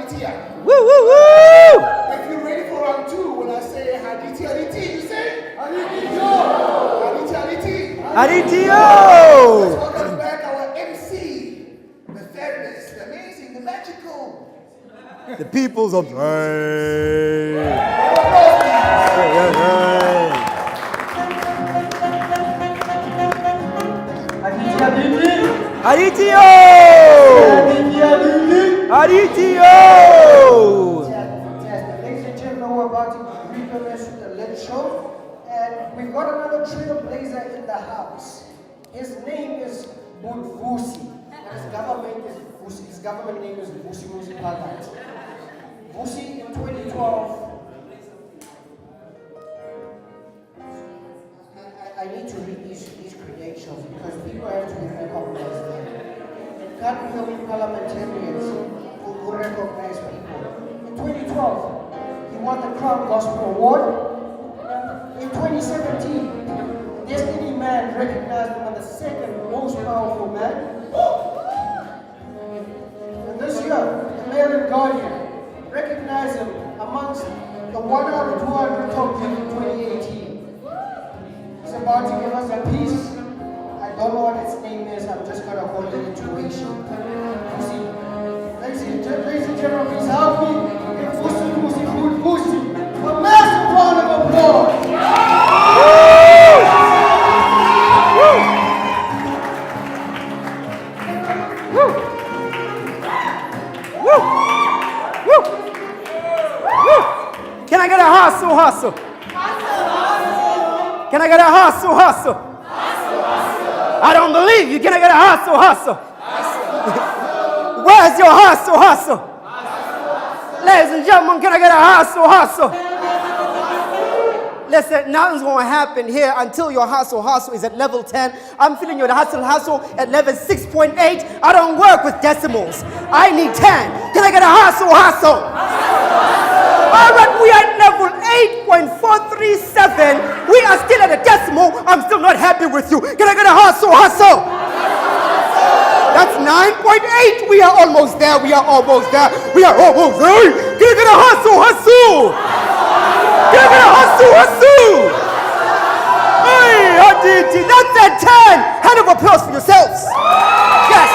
Hadithi. Woo, woo, woo! If you're ready for round two, when I say Hadithi, you say Hadithi. Hadithi. Let's welcome back our MC, the fabulous, the amazing, the magical. The peoples of Hadithi. Ladies and gentlemen, we're about to recognize with the Lit Show, and we've got another trailblazer in the house. His name is Vus'umuzi, and his government name is Vus'umuzi Phakathi. Vusi in 2012. I need to read these credentials because people have to recognize them. It can't be only parliamentarians who recognize people. In 2012, he won the Crown Gospel Award. In 2017, Destiny Man recognized him as the second most powerful man. And this year, the Mail and Guardian recognized him amongst the 1 out of 200 top 10 in 2018. He's about to give us a piece. I don't know what its name is. I'm just going to hold the intuition. Ladies and gentlemen, please help me. Give Vus'umuzi a massive round of applause. Can I get a hustle? Can I get a hustle? I don't believe you. Can I get a hustle? Where's your hustle? Ladies and gentlemen, can I get a hustle? Listen, nothing's going to happen here until your hustle is at level 10. I'm feeling your hustle at level 6.8. I don't work with decimals. I need 10. Can I get a hustle? All right, we are at level 8.437. We are still at a decimal. I'm still not happy with you. Can I get a hustle? That's 9.8. We are almost there. Can I get a hustle? Can I get a hustle? Hey, Hadithi, that's at 10. Hand of applause for yourselves. Yes.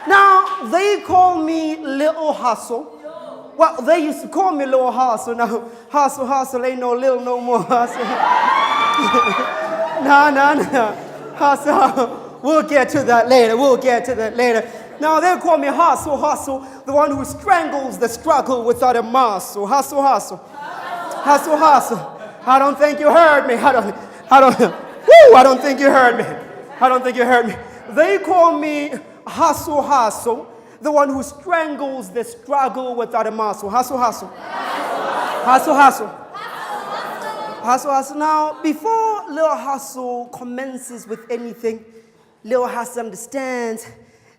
Now, they call me Little Hustle. Well, they used to call me Little Hustle. Now, hustle ain't no little no more hustle. No. Hustle. We'll get to that later. Now, they call me Hustle, the one who strangles the struggle without a muscle. Hustle. I don't think you heard me. I don't think you heard me. They call me Hustle, the one who strangles the struggle without a muscle. Hustle. Now, before Lil Hustle commences with anything, Lil Hustle understands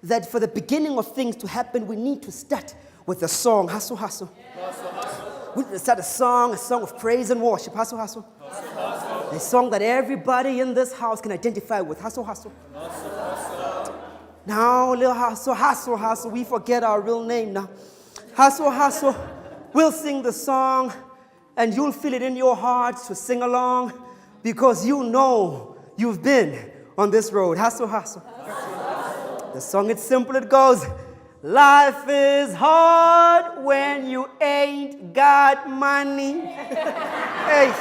that for the beginning of things to happen, we need to start with a song. Hustle. We need to start a song of praise and worship. Hustle. A song that everybody in this house can identify with. Hustle. Now, Lil Hustle, we forget our real name now. Hustle, we'll sing the song, and you'll feel it in your heart to sing along, because you know you've been on this road. Hustle. The song, it's simple, it goes, life is hard when you ain't got money. Hey.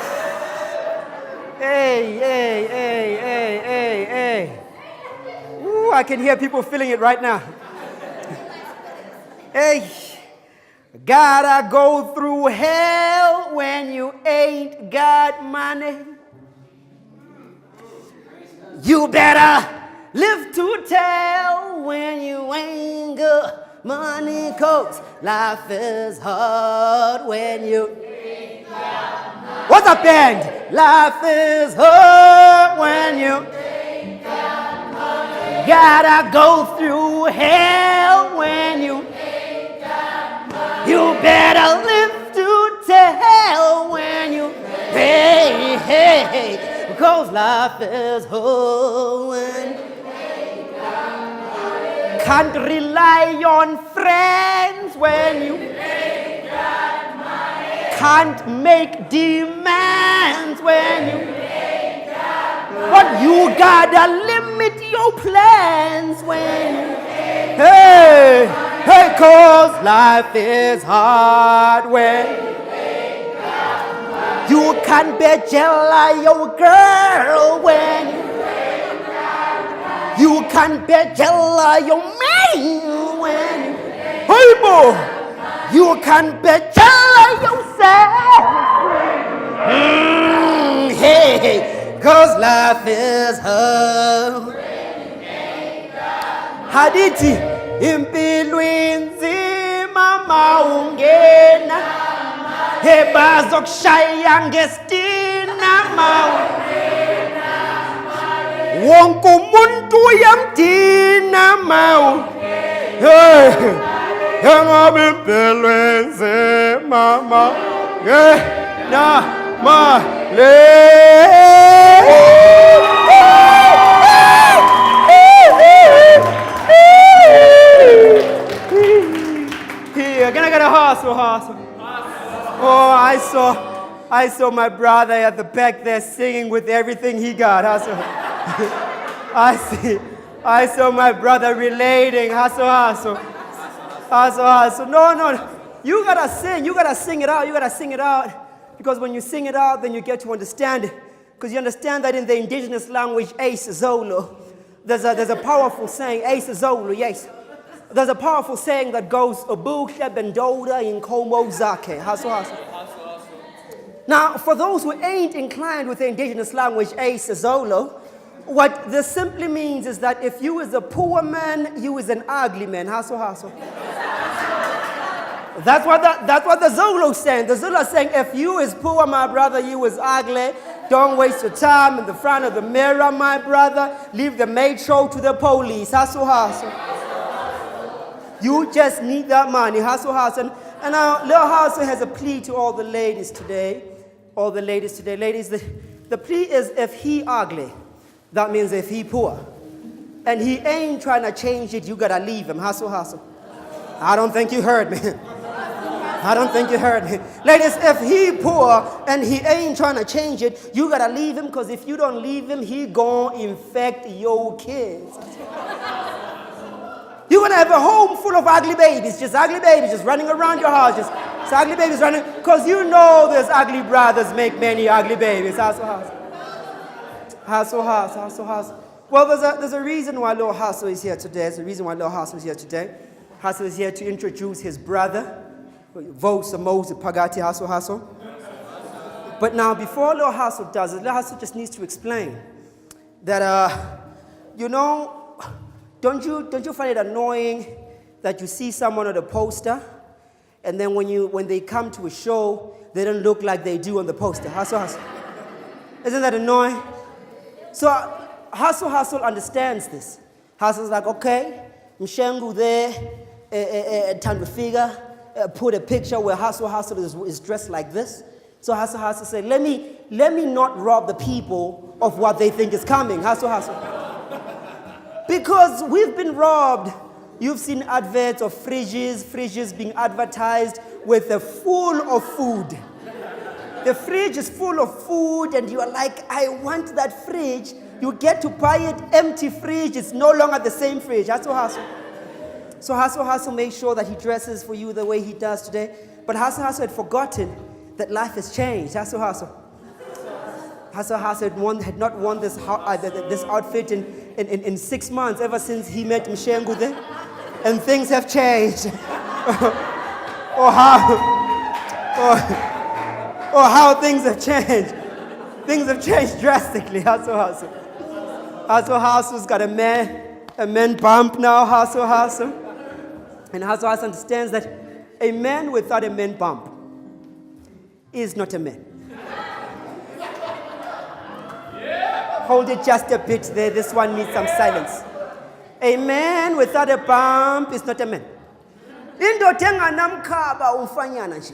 Ooh, I can hear people feeling it right now. Hey, gotta go through hell when you ain't got money. You better live to tell when you ain't got money, 'cause life is hard when you ain't got money. What's up, band? Life is hard when you ain't got money. Gotta go through hell when you ain't got money. You better live to tell when you hey, because life is hard when you ain't got money. can't rely on friends when you can't make demands when you but you gotta limit your plans when you hey, cause life is hard when you can't be jealous your girl when you can't be jealous your man when hey boy, you can't be jealous yourself hey, cause life is hard. Hadithi impilo inzima maungena hebazokushaya ngestina wonke umuntu uyamdina engabe impilo inzima maungena Can I get a hustle? Oh, I saw my brother at the back there singing with everything he got. Hustle. I saw my brother relating. Hustle. No. You gotta sing it out. Because when you sing it out, then you get to understand it. Because you understand that in the indigenous language, Ace Zolo, there's a powerful saying, Ace Zolo, yes. There's a powerful saying that goes, Ubukhle bendoda inkomo zake. Hustle. Now, for those who ain't inclined with the indigenous language, Ace Zolo, what this simply means is that if you is a poor man, you is an ugly man. Hustle. That's what the Zulu is saying. The Zulu is saying, if you is poor, my brother, you is ugly. Don't waste your time in the front of the mirror, my brother. Leave the maid show to the police. Hustle. You just need that money. Hustle. And now, Lil Hustle has a plea to all the ladies today. Ladies, the plea is if he ugly, that means if he poor. And he ain't trying to change it, you gotta leave him. Hustle. I don't think you heard me. Ladies, if he poor and he ain't trying to change it, you gotta leave him, because if you don't leave him, he gonna infect your kids. You're gonna have a home full of ugly babies just running around your house, just ugly babies running, because you know there's ugly brothers make many ugly babies. Hustle. Well, there's a reason why Lil Hustle is here today. Hustle is here to introduce his brother, Vus'umuzi, Phakathi, Hustle. But now, before Lil Hustle does it, Lil Hustle just needs to explain that, don't you find it annoying that you see someone on a poster, and then when they come to a show, they don't look like they do on the poster? Hustle. Isn't that annoying? So Hustle understands this. Hustle's like, okay, Mshengu there, time to figure, put a picture where Hustle is dressed like this. So Hustle said, let me not rob the people of what they think is coming. Hustle. Because we've been robbed. You've seen adverts of fridges being advertised with a full of food. The fridge is full of food and you are like, I want that fridge. You get to buy it, empty fridge. It's no longer the same fridge. Hustle. So Hustle makes sure that he dresses for you the way he does today. But Hustle had forgotten that life has changed. Hustle had not worn this outfit in 6 months, ever since he met Mshengu there. And things have changed. or how things have changed. Things have changed drastically. Hustle's got a man bump now. Hustle. And Hustle understands that a man without a man bump is not a man. Hold it just a bit there. This one needs some silence. A man without a bump is not a man. Indoda enganamkhaba umfanyana nje.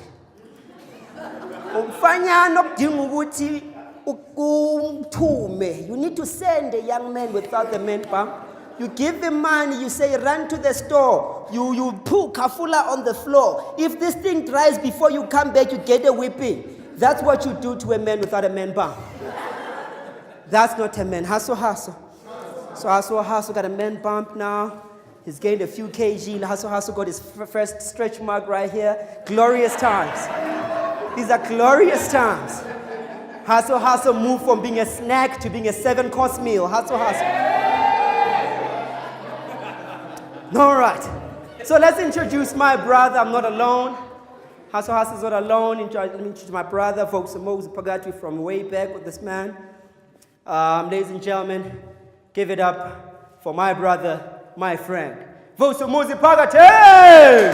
Umfanyana okudinga ukuthi umthume. You need to send a young man without the man bump You give him money, you say, run to the store. You put kafula on the floor. If this thing dries before you come back, you get a whipping. That's what you do to a man without a man bump. That's not a man. Hustle. So Hustle got a man bump now. He's gained a few kg. Hustle got his first stretch mark right here. Glorious times. These are glorious times. Hustle moved from being a snack to being a 7-course meal. Hustle. All right. So let's introduce my brother. I'm not alone. Hustle is not alone. Let me introduce my brother, Vus'umuzi, Phakathi, from way back with this man. Ladies and gentlemen, give it up for my brother, my friend, Vus'umuzi Phakathi!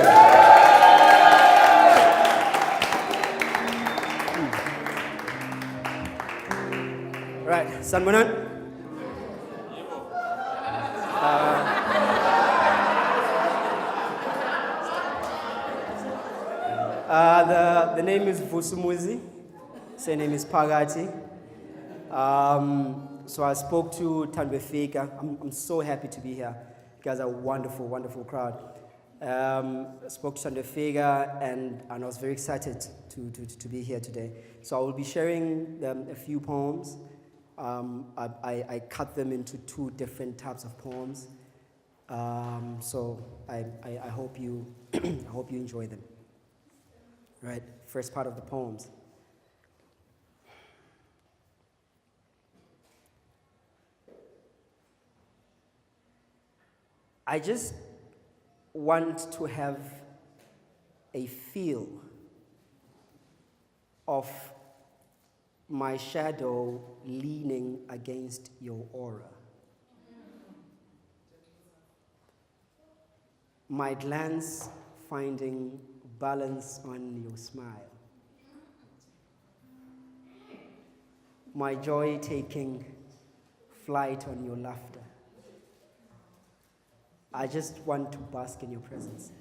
Right, Sanmanan. The name is Vus'umuzi. Surname is Phakathi. So I spoke to Phakathi. I'm so happy to be here. You guys are a wonderful, wonderful crowd. I spoke to Phakathi and I was very excited to be here today. So I will be sharing a few poems. I cut them into 2 different types of poems. So I hope you I hope you enjoy them. Right, first part of the poems. I just want to have a feel of my shadow leaning against your aura. My glance finding balance on your smile. My joy taking flight on your laughter. I just want to bask in your presence.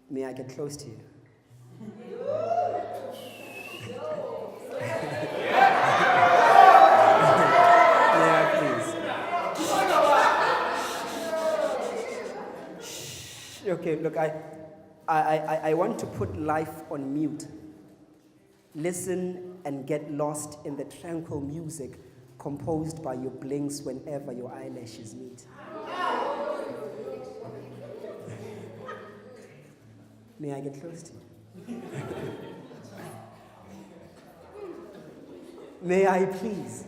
May I get close to you? Yeah, please. Okay, look, I want to put life on mute. Listen and get lost in the tranquil music composed by your blinks whenever your eyelashes meet. May I get close to you? May I please?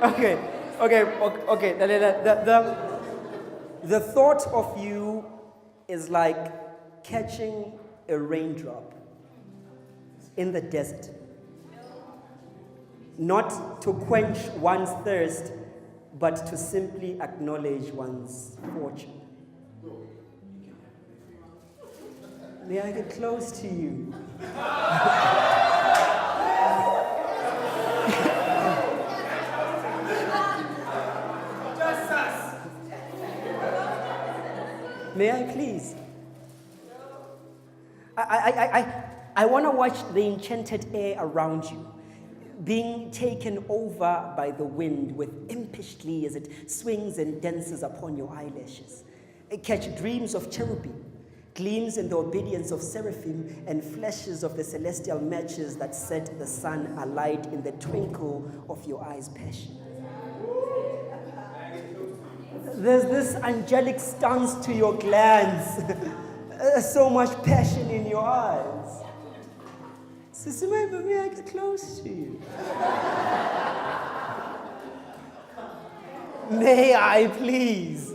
Okay. The thought of you is like catching a raindrop in the desert. Not to quench one's thirst, but to simply acknowledge one's fortune. May I get close to you? May I please? I want to watch the enchanted air around you, being taken over by the wind with impish glee as it swings and dances upon your eyelashes. Catch dreams of cherubim, gleams in the obedience of seraphim, and flashes of the celestial matches that set the sun alight in the twinkle of your eyes' passion. There's this angelic stance to your glance. So much passion in your eyes. Sister, may I get close to you? May I please?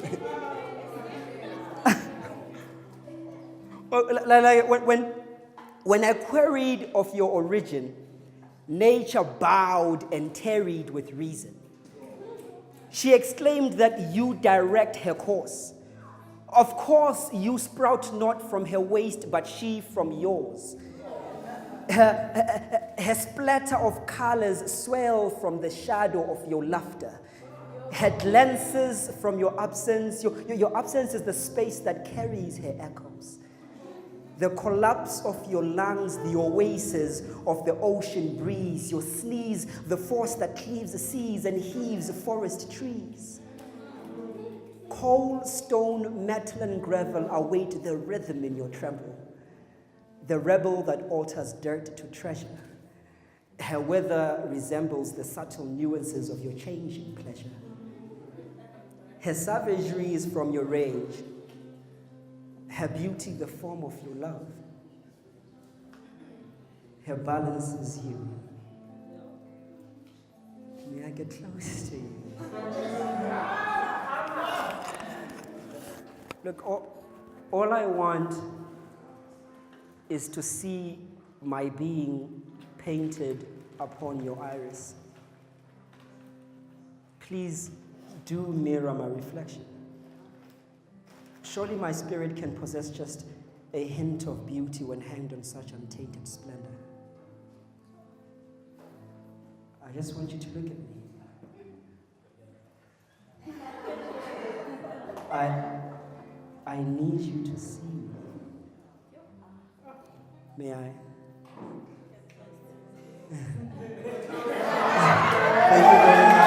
When I queried of your origin, nature bowed and tarried with reason. She exclaimed that you direct her course. Of course, you sprout not from her waist, but she from yours. Her splatter of colors swell from the shadow of your laughter. Her glances from your absence. Your absence is the space that carries her echoes. the collapse of your lungs, the oasis of the ocean breeze, your sneeze, the force that cleaves the seas and heaves forest trees. Coal, stone, metal, and gravel await the rhythm in your tremble, the rebel that alters dirt to treasure. Her weather resembles the subtle nuances of your changing pleasure. Her savagery is from your rage, her beauty the form of your love. Her balance is you. May I get close to you? Look, all I want is to see my being painted upon your iris. Please do mirror my reflection. Surely my spirit can possess just a hint of beauty when hanged on such untainted splendor. I just want you to look at me. I need you to see me. May I? Thank you very much.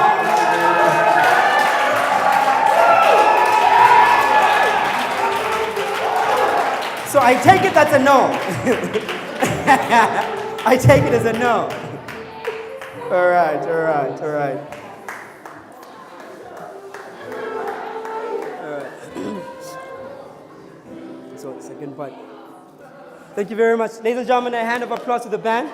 So I take it that's a no. I take it as a no. All right. So, second part. Thank you very much. Ladies and gentlemen, a hand of applause to the band.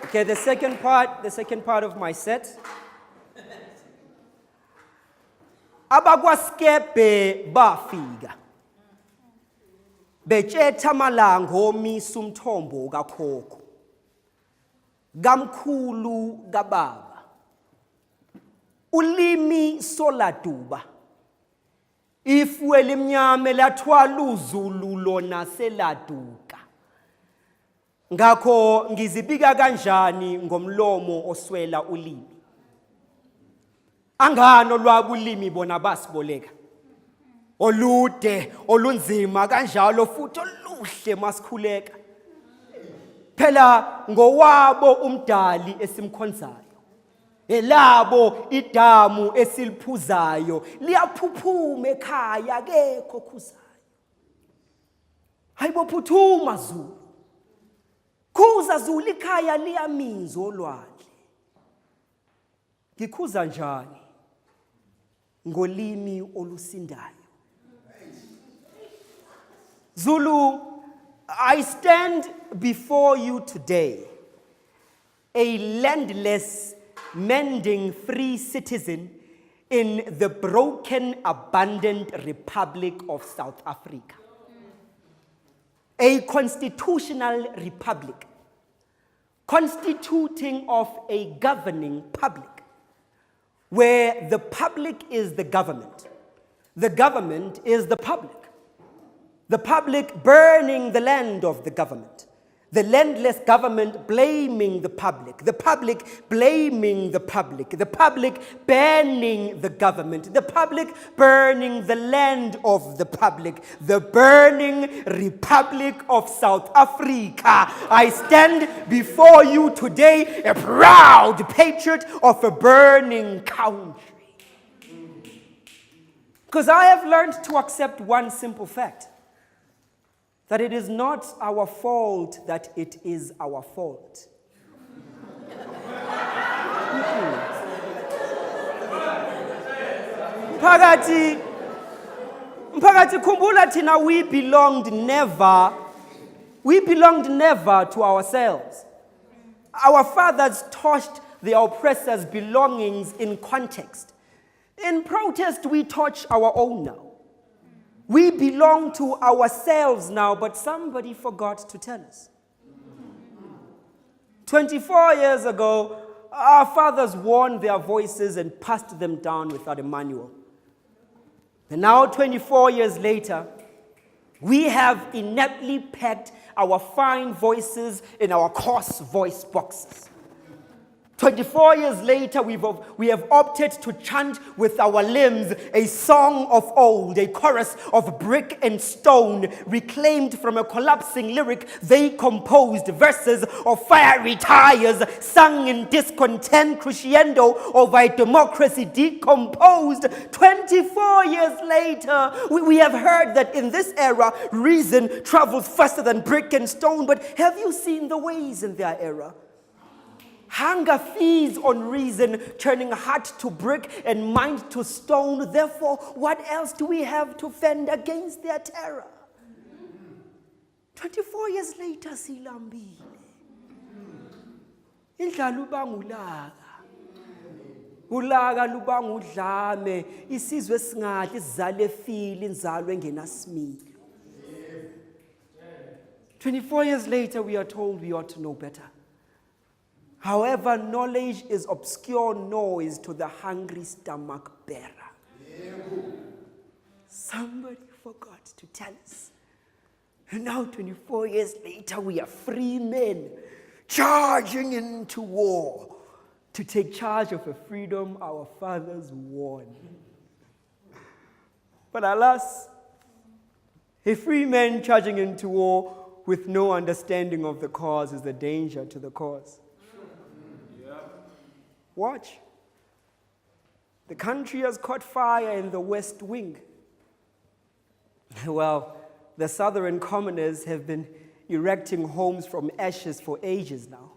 Okay, the second part of my set. Abakwaskebe bafika. Bethetha malango omisa umthombo kakhokho. Kamkhulu kababa. Ulimi soladuba. Ifwe limnyame lathwala uzulu lona seladuka. Ngakho ngizibika kanjani ngomlomo oswela ulimi. Angano lwabo ulimi bona basiboleka. Olude, olunzima kanjalo futhi oluhle masikhuleka. Phela ngowabo umdali esimkhonzayo. Elabo idamu esiliphuzayo liyaphuphuma ekhaya akekho khuzayo. Hayibophuthuma Zulu. Khuza Zulu ikhaya liyaminza olwandle. Ngikhuza njani ngolimi olusindayo. Zulu, I stand before you today, a landless, mending free citizen in the broken, abandoned Republic of South Africa. A constitutional republic, constituting of a governing public, where the public is the government is the public burning the land of the government, the landless government blaming the public blaming the public banning the government, the public burning the land of the public, the burning Republic of South Africa. I stand before you today a proud patriot of a burning country. Because I have learned to accept one simple fact, that it is not our fault that it is our fault. Phakathi khumbula thina we belonged never to ourselves. Our fathers touched their oppressors' belongings in context. In protest, we touch our own now. We belong to ourselves now, but somebody forgot to tell us. 24 years ago, our fathers won their voices and passed them down without a manual. And now, 24 years later, we have ineptly packed our fine voices in our coarse voice boxes. 24 years later, we have opted to chant with our limbs a song of old, a chorus of brick and stone, reclaimed from a collapsing lyric they composed, verses of fiery tires, sung in discontent, crescendo of a democracy decomposed. 24 years later, we have heard that in this era, reason travels faster than brick and stone, but have you seen the ways in their era? Hunger feeds on reason, turning heart to brick and mind to stone. Therefore, what else do we have to fend against their terror? 24 years later, silambile. Indlala ubanga ulaka. Ulaka lubanga udlame. Isizwe singadli sizale efile inzalo engenasimilo. 24 years later, we are told we ought to know better. However, knowledge is obscure noise to the hungry stomach bearer. Somebody forgot to tell us. And now, 24 years later, we are free men charging into war to take charge of a freedom our fathers won. But alas, a free man charging into war with no understanding of the cause is a danger to the cause. Watch. The country has caught fire in the West Wing. Well, the Southern commoners have been erecting homes from ashes for ages now.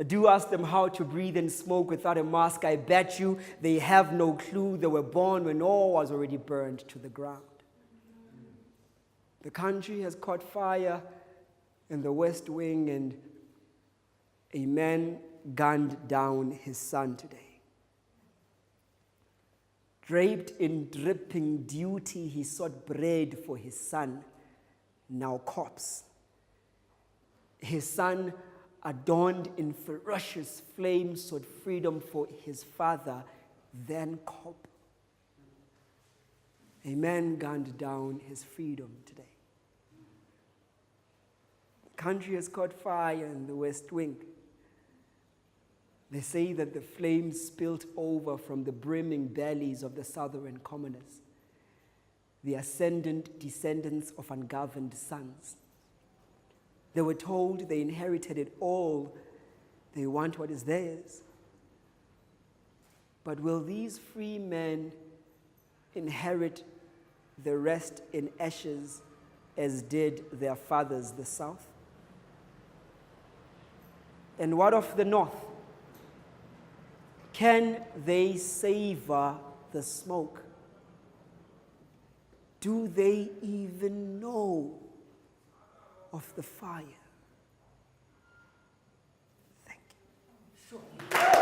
Do ask them how to breathe and smoke without a mask. I bet you they have no clue. They were born when all was already burned to the ground. The country has caught fire in the West Wing, and a man gunned down his son today. Draped in dripping duty, he sought bread for his son, now corpse. His son, adorned in ferocious flames, sought freedom for his father, then corpse. A man gunned down his freedom today. The country has caught fire in the West Wing. They say that the flames spilt over from the brimming bellies of the Southern commoners, the ascendant descendants of ungoverned sons. They were told they inherited it all. They want what is theirs. But will these free men inherit the rest in ashes as did their fathers, the South? And what of the North? Can they savor the smoke? Do they even know of the fire? Thank you. Sure.